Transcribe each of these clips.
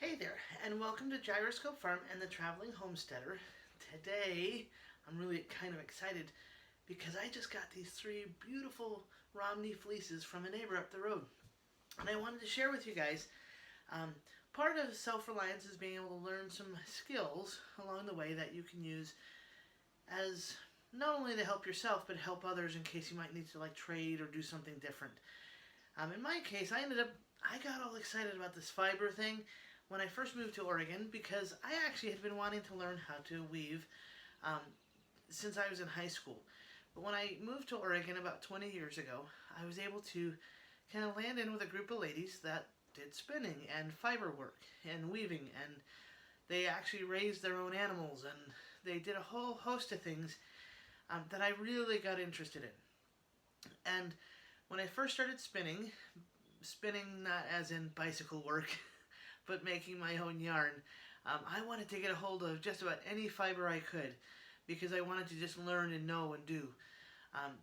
Hey there, and welcome to Gyroscope Farm and the Traveling Homesteader. Today, I'm really kind of excited because I just got these three beautiful Romney fleeces from a neighbor up the road. And I wanted to share with you guys. Um, Part of self-reliance is being able to learn some skills along the way that you can use as not only to help yourself, but help others in case you might need to trade or do something different. In my case, I got all excited about this fiber thing when I first moved to Oregon because I actually had been wanting to learn how to weave um, since I was in high school. But when I moved to Oregon about 20 years ago, I was able to kind of land in with a group of ladies that did spinning and fiber work and weaving, and they actually raised their own animals, and they did a whole host of things that I really got interested in. And when I first started spinning not as in bicycle work, but making my own yarn, I wanted to get a hold of just about any fiber I could because I wanted to just learn and know and do.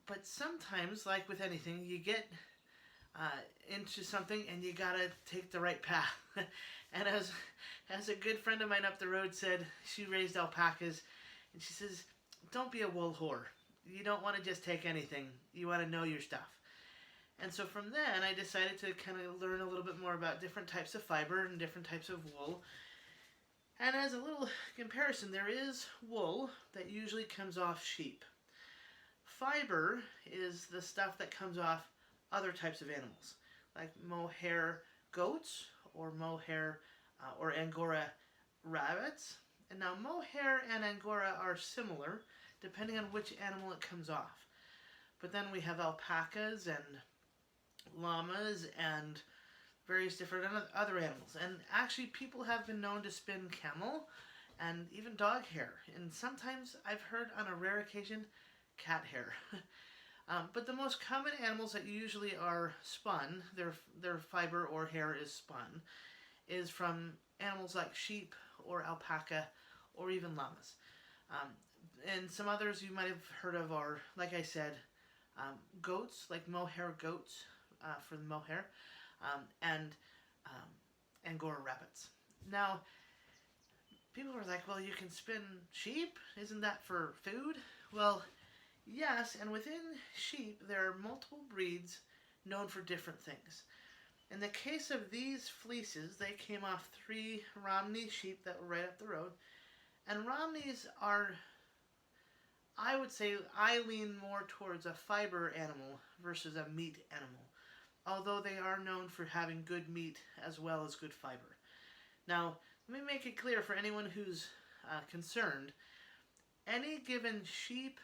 But sometimes, like with anything, you get into something and you gotta take the right path. And as a good friend of mine up the road said, she raised alpacas, and she says, "Don't be a wool whore. You don't want to just take anything. You want to know your stuff." And so from then, I decided to kind of learn a little bit more about different types of fiber and different types of wool. And as a little comparison, there is wool that usually comes off sheep. Fiber is the stuff that comes off other types of animals, like mohair goats or mohair or Angora rabbits. And now mohair and Angora are similar depending on which animal it comes off. But then we have alpacas and llamas and various different other animals. And actually, people have been known to spin camel and even dog hair. And sometimes I've heard on a rare occasion cat hair. But the most common animals that usually are spun, their fiber or hair is spun, is from animals like sheep or alpaca or even llamas. And some others you might have heard of are, like I said, goats, like mohair goats for the mohair, and Angora rabbits. Now, people are like, well, you can spin sheep? Isn't that for food? Well, yes, and within sheep, there are multiple breeds known for different things. In the case of these fleeces, they came off three Romney sheep that were right up the road. And Romneys are, I would say, I lean more towards a fiber animal versus a meat animal, although they are known for having good meat as well as good fiber. Now, let me make it clear for anyone who's concerned, any given sheep,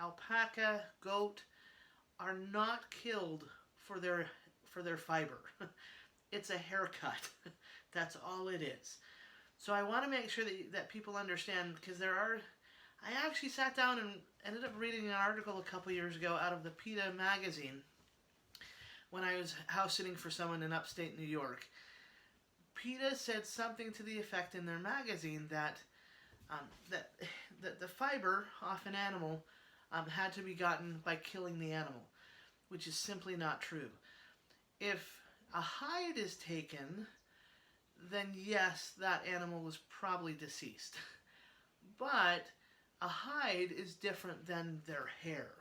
alpaca, goat are not killed for their fiber. It's a haircut. That's all it is. So I want to make sure that people understand, because I actually sat down and ended up reading an article a couple years ago out of the PETA magazine when I was house sitting for someone in upstate New York. PETA said something to the effect in their magazine that the fiber off an animal had to be gotten by killing the animal, which is simply not true. If a hide is taken, then yes, that animal was probably deceased. But a hide is different than their hair.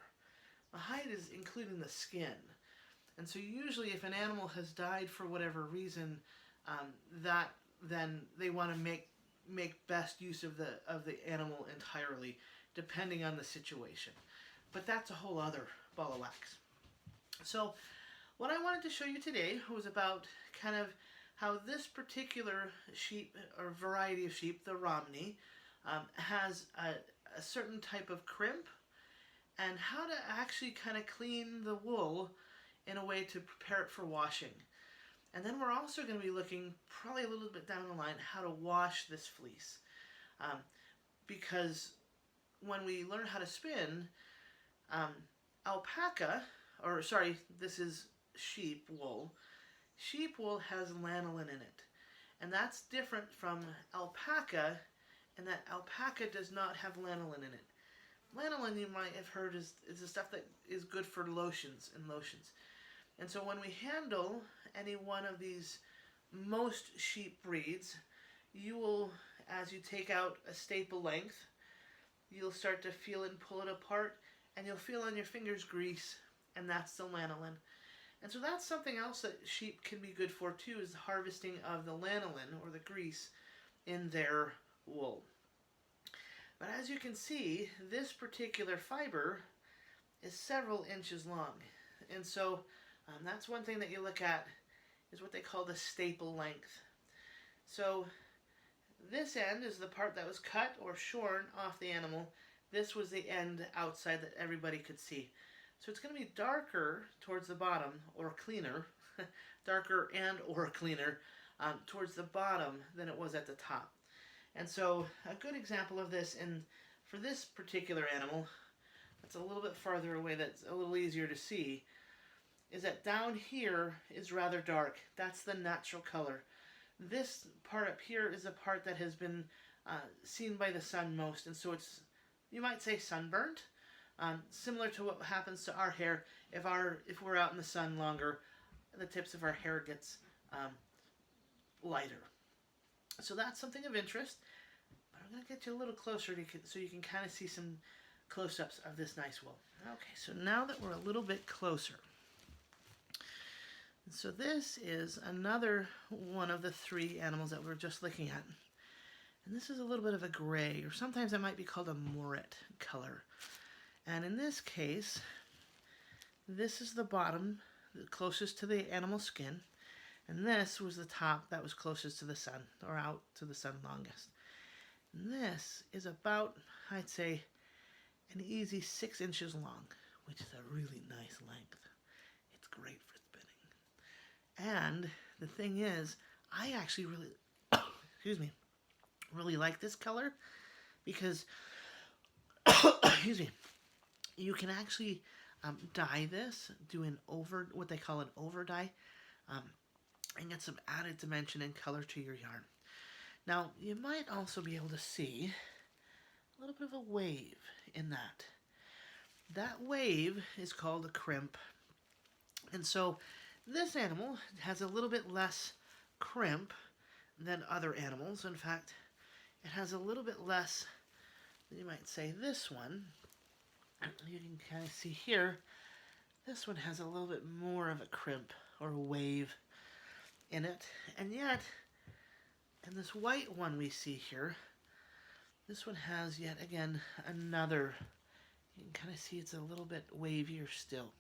A hide is including the skin. And so usually if an animal has died for whatever reason, then they want to make best use of the animal entirely, depending on the situation. But that's a whole other ball of wax. So what I wanted to show you today was about kind of how this particular sheep or variety of sheep, the Romney, has a certain type of crimp, and how to actually kind of clean the wool in a way to prepare it for washing. And then we're also going to be looking probably a little bit down the line how to wash this fleece. Because when we learn how to spin, this is sheep wool. Sheep wool has lanolin in it. And that's different from alpaca, in that alpaca does not have lanolin in it. Lanolin, you might have heard, is the stuff that is good for lotions. And so when we handle any one of these most sheep breeds, you will, as you take out a staple length, you'll start to feel and pull it apart, and you'll feel on your fingers grease, and that's the lanolin. And so that's something else that sheep can be good for too, is the harvesting of the lanolin, or the grease, in their wool. But as you can see, this particular fiber is several inches long. And so that's one thing that you look at, is what they call the staple length. So this end is the part that was cut or shorn off the animal. This was the end outside that everybody could see. So it's going to be darker towards the bottom, or cleaner, darker and or cleaner towards the bottom than it was at the top. And so a good example of this, and for this particular animal, that's a little bit farther away, that's a little easier to see, is that down here is rather dark. That's the natural color. This part up here is the part that has been seen by the sun most, and so it's, you might say, sunburnt. Similar to what happens to our hair if we're out in the sun longer, the tips of our hair gets lighter. So that's something of interest. But I'm going to get you a little closer so you can kind of see some close-ups of this nice wool. Okay, so now that we're a little bit closer. So this is another one of the three animals that we're just looking at. And this is a little bit of a gray, or sometimes it might be called a moret color. And in this case, this is the bottom, the closest to the animal's skin. And this was the top that was closest to the sun, or out to the sun longest. And this is about, I'd say, an easy 6 inches long, which is a really nice length. It's great for spinning. And the thing is, I actually really, excuse me, really like this color because, excuse me, you can actually dye this, do what they call an over dye, and get some added dimension and color to your yarn. Now, you might also be able to see a little bit of a wave in that. That wave is called a crimp. And so this animal has a little bit less crimp than other animals. In fact, it has a little bit less than, you might say, this one. You can kind of see here, this one has a little bit more of a crimp or a wave in it. And yet, in this white one we see here, this one has yet again another, you can kind of see it's a little bit wavier still.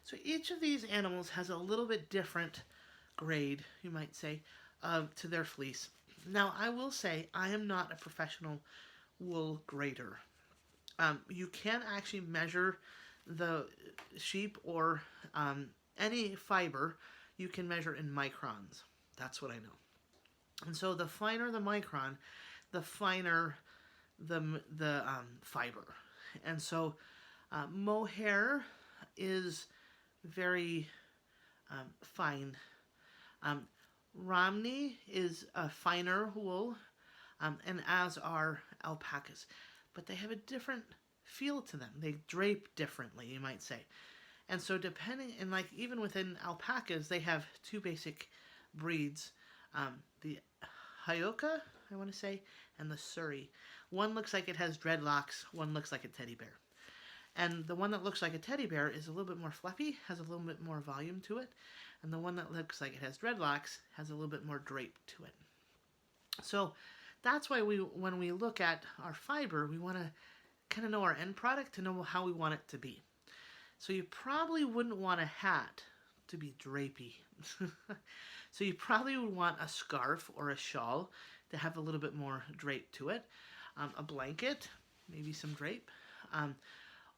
So each of these animals has a little bit different grade, you might say, to their fleece. Now, I will say I am not a professional wool grader. You can actually measure the sheep or any fiber, you can measure in microns. That's what I know. And so the finer the micron, the finer the fiber. And so mohair is very fine. Romney is a finer wool, and as are alpacas. But they have a different feel to them. They drape differently, you might say. And so depending, and like even within alpacas, they have two basic breeds. The Hyoka, I want to say, and the Surrey. One looks like it has dreadlocks, one looks like a teddy bear. And the one that looks like a teddy bear is a little bit more fluffy, has a little bit more volume to it. And the one that looks like it has dreadlocks has a little bit more drape to it. So that's why when we look at our fiber, we want to kind of know our end product to know how we want it to be. So you probably wouldn't want a hat to be drapey. So you probably would want a scarf or a shawl to have a little bit more drape to it. A blanket, maybe some drape.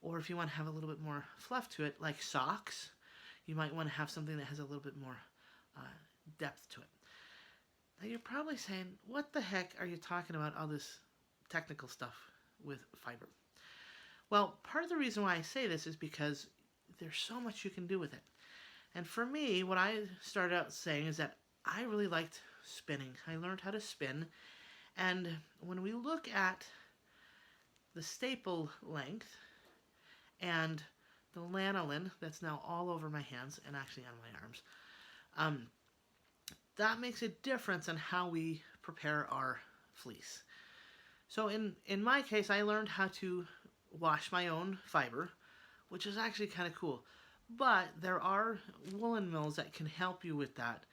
Or if you want to have a little bit more fluff to it, like socks, you might want to have something that has a little bit more depth to it. Now you're probably saying, what the heck are you talking about all this technical stuff with fiber? Well, part of the reason why I say this is because there's so much you can do with it. And for me, what I started out saying is that I really liked spinning. I learned how to spin. And when we look at the staple length and the lanolin that's now all over my hands and actually on my arms, that makes a difference in how we prepare our fleece. So in my case, I learned how to wash my own fiber, which is actually kind of cool. But there are woolen mills that can help you with that.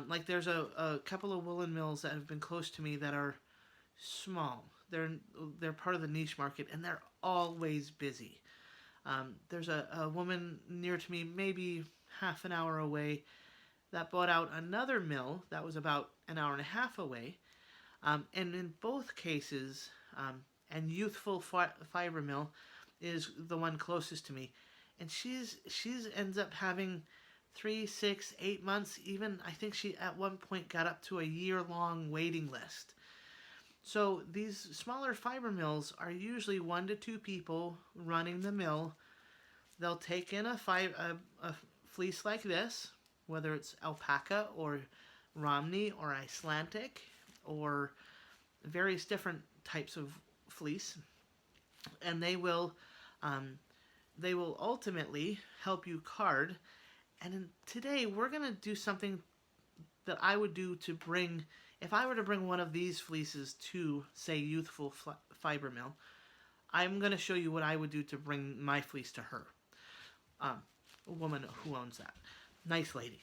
Like there's a couple of woolen mills that have been close to me that are small. They're part of the niche market and they're always busy. There's a woman near to me, maybe half an hour away, that bought out another mill that was about an hour and a half away. And in both cases, and Youthful Fiber Mill is the one closest to me, and she's ends up having 3, 6, 8 months. Even I think she at one point got up to a year-long waiting list. So these smaller fiber mills are usually 1 to 2 people running the mill. They'll take in a fleece like this, whether it's alpaca or Romney or Icelandic or various different types of fleece, and they will ultimately help you card. And today we're going to do something that I would do to bring, if I were to bring one of these fleeces to, say, Youthful Fiber Mill, I'm going to show you what I would do to bring my fleece to her. A woman who owns that. Nice lady.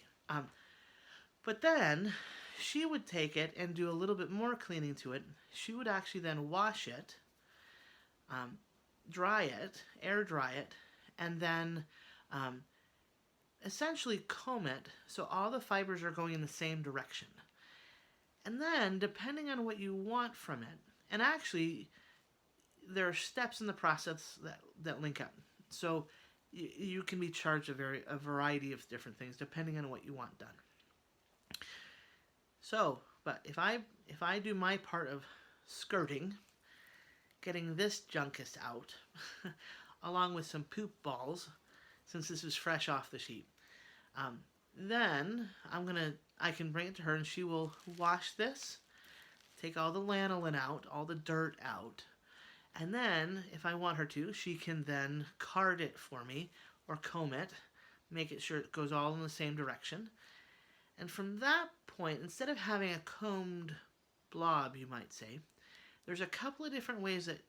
But then she would take it and do a little bit more cleaning to it. She would actually then wash it, dry it, air dry it, and then essentially comb it so all the fibers are going in the same direction. And then, depending on what you want from it, and actually, there are steps in the process that link up. So you can be charged a variety of different things depending on what you want done. So, but if I do my part of skirting, getting this junkus out, along with some poop balls, since this is fresh off the sheet, then I can bring it to her and she will wash this, take all the lanolin out, all the dirt out, and then, if I want her to, she can then card it for me or comb it, make it sure it goes all in the same direction. And from that point, instead of having a combed blob, you might say, there's a couple of different ways that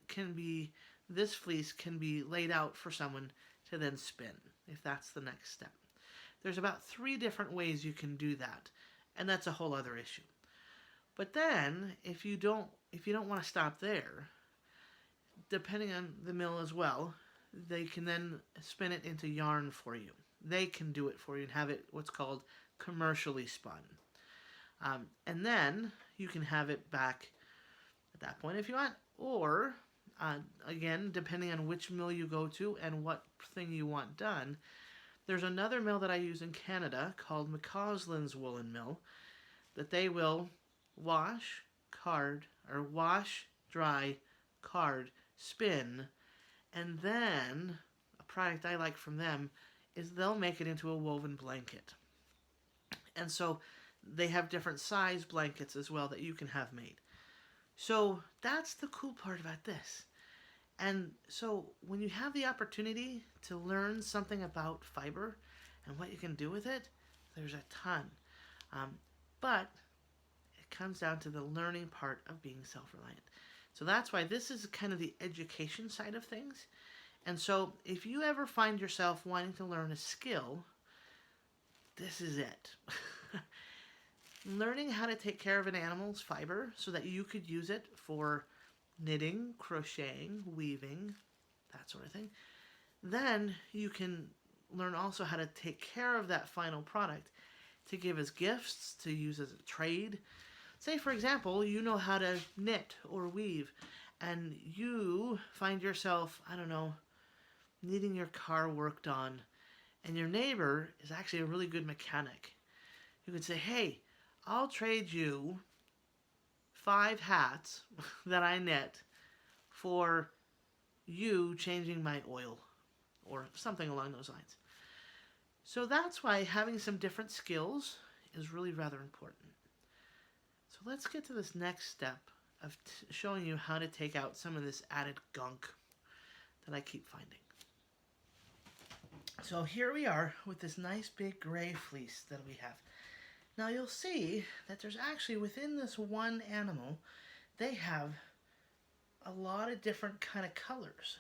this fleece can be laid out for someone to then spin, if that's the next step. There's about 3 different ways you can do that, and that's a whole other issue. But then, if you don't want to stop there, depending on the mill as well, they can then spin it into yarn for you. They can do it for you and have it what's called commercially spun. And then you can have it back at that point if you want. Or, again, depending on which mill you go to and what thing you want done, there's another mill that I use in Canada called McCausland's Woolen Mill that they will wash, dry, card, spin, and then a product I like from them is they'll make it into a woven blanket. And so they have different size blankets as well that you can have made. So that's the cool part about this. And so when you have the opportunity to learn something about fiber and what you can do with it, there's a ton. But it comes down to the learning part of being self-reliant. So that's why this is kind of the education side of things. And so if you ever find yourself wanting to learn a skill, this is it. Learning how to take care of an animal's fiber so that you could use it for knitting, crocheting, weaving, that sort of thing. Then you can learn also how to take care of that final product to give as gifts, to use as a trade. Say, for example, you know how to knit or weave, and you find yourself, I don't know, needing your car worked on, and your neighbor is actually a really good mechanic. You could say, hey, I'll trade you 5 hats that I knit for you changing my oil, or something along those lines. So that's why having some different skills is really rather important. So let's get to this next step of showing you how to take out some of this added gunk that I keep finding. So here we are with this nice big gray fleece that we have. Now you'll see that there's actually within this one animal, they have a lot of different kind of colors.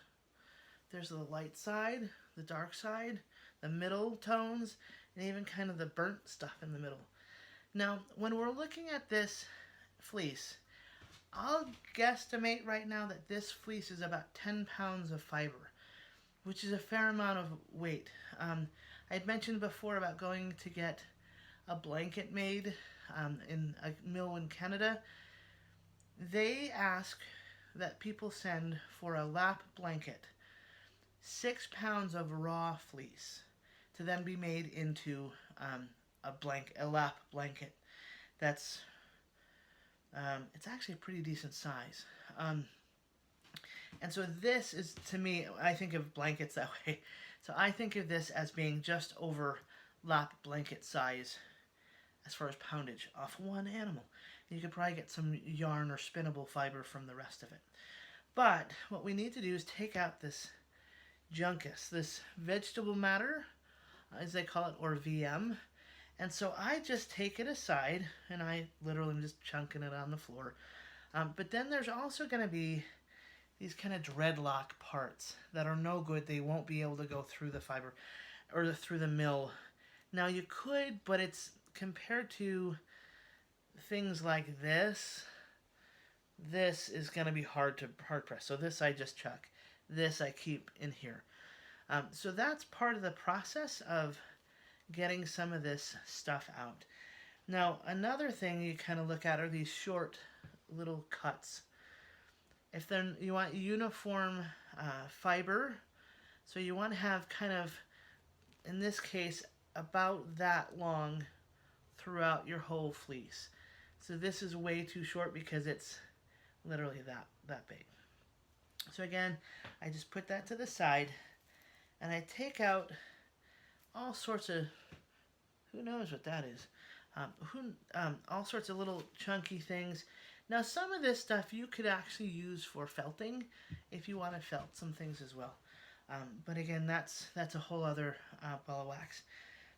There's the light side, the dark side, the middle tones, and even kind of the burnt stuff in the middle. Now, when we're looking at this fleece, I'll guesstimate right now that this fleece is about 10 pounds of fiber, which is a fair amount of weight. I had mentioned before about going to get a blanket made in a mill in Canada. They ask that people send for a lap blanket 6 pounds of raw fleece to then be made into a lap blanket. That's it's actually a pretty decent size. And so this is, to me, I think of blankets that way. So I think of this as being just over lap blanket size as far as poundage off one animal. You could probably get some yarn or spinnable fiber from the rest of it. But what we need to do is take out this juncus, this vegetable matter, as they call it, or VM. And so I just take it aside, and I literally am just chunking it on the floor. But then there's also going to be these kind of dreadlock parts that are no good. They won't be able to go through the fiber or through the mill. Now you could, but it's compared to things like this is going to be hard press. So this I just chuck. This I keep in here. So that's part of the process of getting some of this stuff out. Now, another thing you kind of look at are these short little cuts. If then you want uniform fiber, so you want to have kind of, in this case, about that long throughout your whole fleece. So this is way too short because it's literally that big. So again, I just put that to the side, and I take out all sorts of, who knows what that is, all sorts of little chunky things. Now some of this stuff you could actually use for felting if you want to felt some things as well. But again, that's a whole other ball of wax.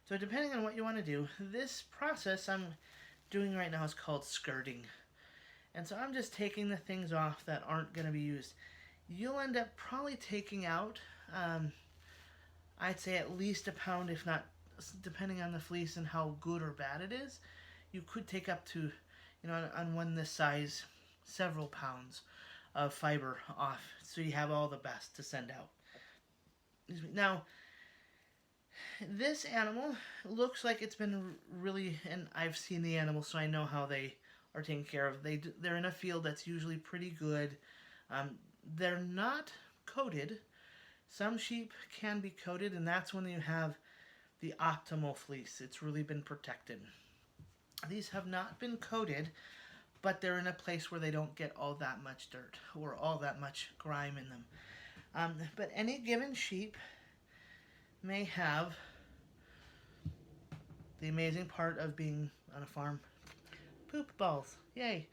So depending on what you want to do, this process I'm doing right now is called skirting. And so I'm just taking the things off that aren't going to be used. You'll end up probably taking out, I'd say at least a pound, if not, depending on the fleece and how good or bad it is, you could take up to, on one this size, several pounds of fiber off, so you have all the best to send out. Now, this animal looks like it's been really, and I've seen the animal, so I know how they are taken care of. They're in a field that's usually pretty good. They're not coated. Some sheep can be coated, and that's when you have the optimal fleece. It's really been protected. These have not been coated, but they're in a place where they don't get all that much dirt or all that much grime in them. But any given sheep may have the amazing part of being on a farm. Poop balls. Yay.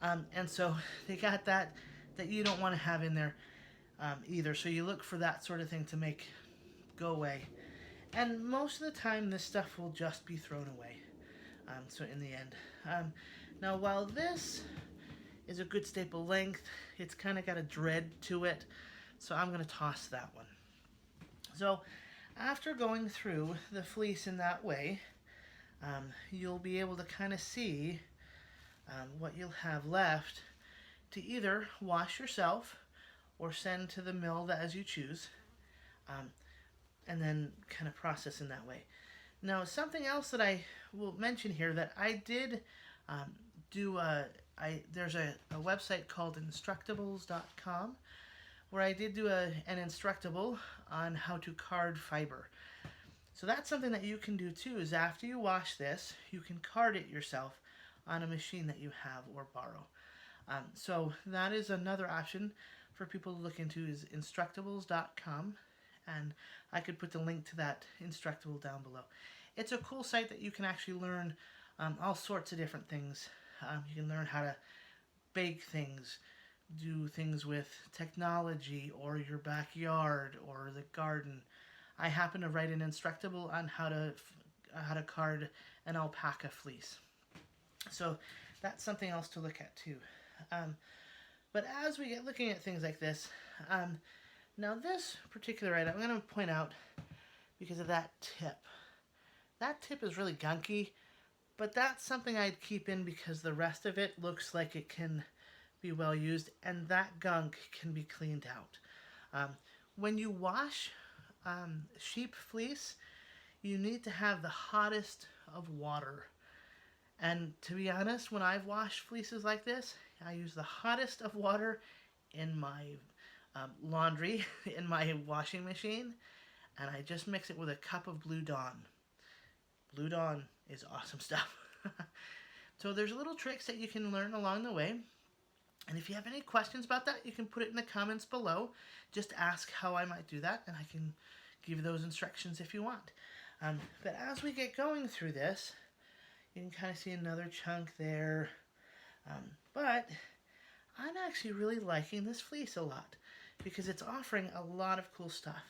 And so they got that you don't want to have in there either. So you look for that sort of thing to make go away. And most of the time this stuff will just be thrown away. So in the end. Now while this is a good staple length, it's kind of got a dread to it. So I'm going to toss that one. So after going through the fleece in that way, you'll be able to kind of see what you'll have left to either wash yourself or send to the mill as you choose, and then kind of process in that way. Now, something else that I will mention here that I did there's a website called Instructables.com where I did do an Instructable on how to card fiber. So that's something that you can do too, is after you wash this, you can card it yourself on a machine that you have or borrow. So that is another option for people to look into, is Instructables.com, and I could put the link to that Instructable down below. It's a cool site that you can actually learn all sorts of different things. You can learn how to bake things, do things with technology or your backyard or the garden. I happen to write an Instructable on how to card an alpaca fleece. So that's something else to look at too. But as we get looking at things like this, now this particular item, I'm going to point out because of that tip. That tip is really gunky, but that's something I'd keep in because the rest of it looks like it can be well used, and that gunk can be cleaned out. When you wash sheep fleece, you need to have the hottest of water. And to be honest, when I've washed fleeces like this, I use the hottest of water in my laundry, in my washing machine, and I just mix it with a cup of Blue Dawn. Blue Dawn is awesome stuff. So there's little tricks that you can learn along the way. And if you have any questions about that, you can put it in the comments below. Just ask how I might do that, and I can give you those instructions if you want. But as we get going through this, you can kind of see another chunk there. But I'm actually really liking this fleece a lot because it's offering a lot of cool stuff.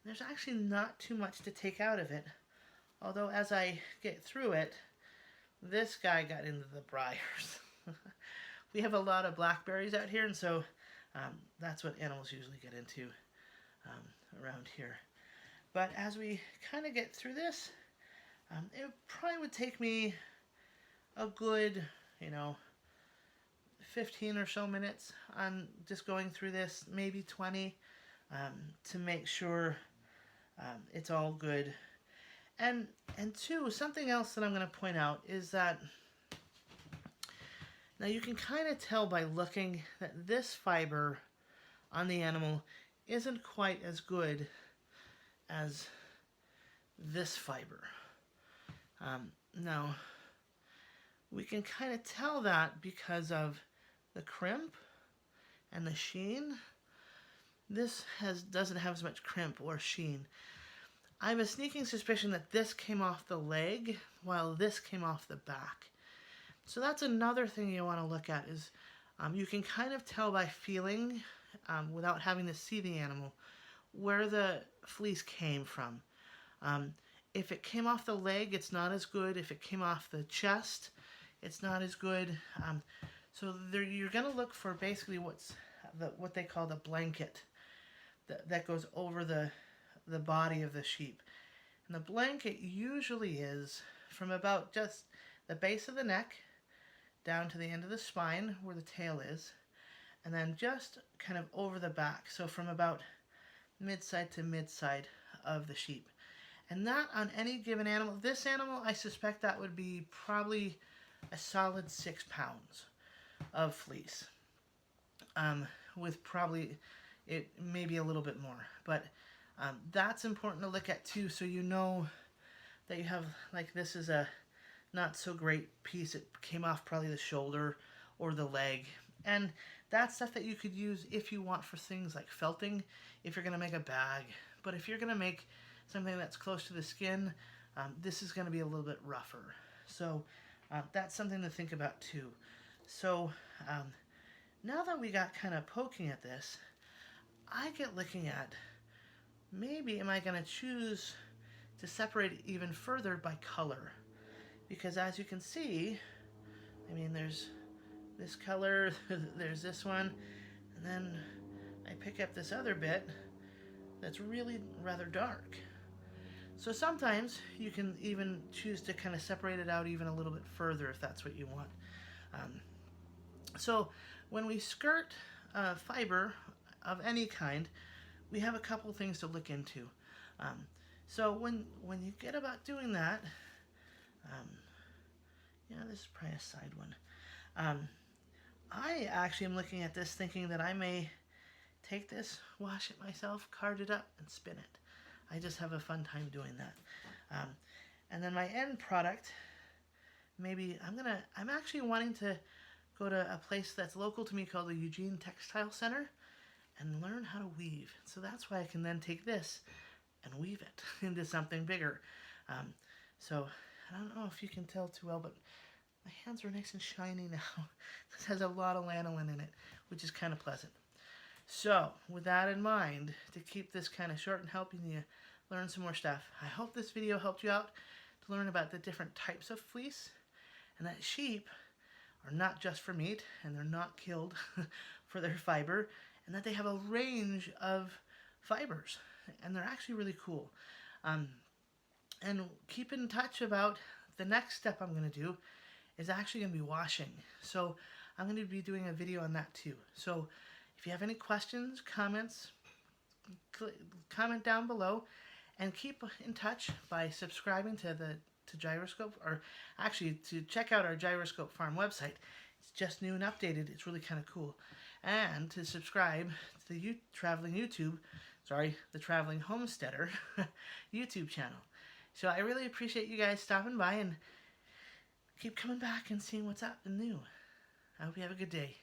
There's actually not too much to take out of it. Although as I get through it, this guy got into the briars. We have a lot of blackberries out here, and so that's what animals usually get into around here. But as we kind of get through this, it probably would take me a good, 15 or so minutes on just going through this, maybe 20, to make sure it's all good. And two, something else that I'm going to point out is that now you can kind of tell by looking that this fiber on the animal isn't quite as good as this fiber. Now, we can kind of tell that because of the crimp and the sheen. This doesn't have as much crimp or sheen. I have a sneaking suspicion that this came off the leg while this came off the back. So that's another thing you want to look at is you can kind of tell by feeling without having to see the animal where the fleece came from. If it came off the leg, it's not as good. If it came off the chest, it's not as good. So you're going to look for basically what they call the blanket that goes over the body of the sheep. And the blanket usually is from about just the base of the neck down to the end of the spine where the tail is, and then just kind of over the back. So from about mid-side to mid-side of the sheep. And that on any given animal, this animal, I suspect that would be probably a solid 6 pounds of fleece. With probably, it maybe a little bit more. But that's important to look at too, so you know that you have, like this is a not so great piece. It came off probably the shoulder or the leg. And that's stuff that you could use if you want for things like felting, if you're going to make a bag. But if you're going to make something that's close to the skin, this is going to be a little bit rougher. So that's something to think about too. So now that we got kind of poking at this, I get looking at maybe am I going to choose to separate it even further by color. Because as you can see, I mean, there's this color, there's this one, and then I pick up this other bit that's really rather dark. So sometimes you can even choose to kind of separate it out even a little bit further if that's what you want. So when we skirt fiber of any kind, we have a couple things to look into. So when you get about doing that, this is probably a side one. I actually am looking at this thinking that I may take this, wash it myself, card it up, and spin it. I just have a fun time doing that. And then my end product, maybe I'm actually wanting to go to a place that's local to me called the Eugene Textile Center and learn how to weave. So that's why I can then take this and weave it into something bigger. So I don't know if you can tell too well, but my hands are nice and shiny now. This has a lot of lanolin in it, which is kind of pleasant. So with that in mind, to keep this kind of short and helping you learn some more stuff, I hope this video helped you out. to learn about the different types of fleece, and that sheep are not just for meat and they're not killed for their fiber, and that they have a range of fibers and they're actually really cool. Um, and keep in touch about the next step I'm going to do is actually going to be washing. So I'm going to be doing a video on that too. So if you have any questions, comments, comment down below, and keep in touch by subscribing to Gyroscope, or actually to check out our Gyroscope Farm website. It's just new and updated. It's really kind of cool. And to subscribe to the Traveling Homesteader YouTube channel. So I really appreciate you guys stopping by, and keep coming back and seeing what's up and new. I hope you have a good day.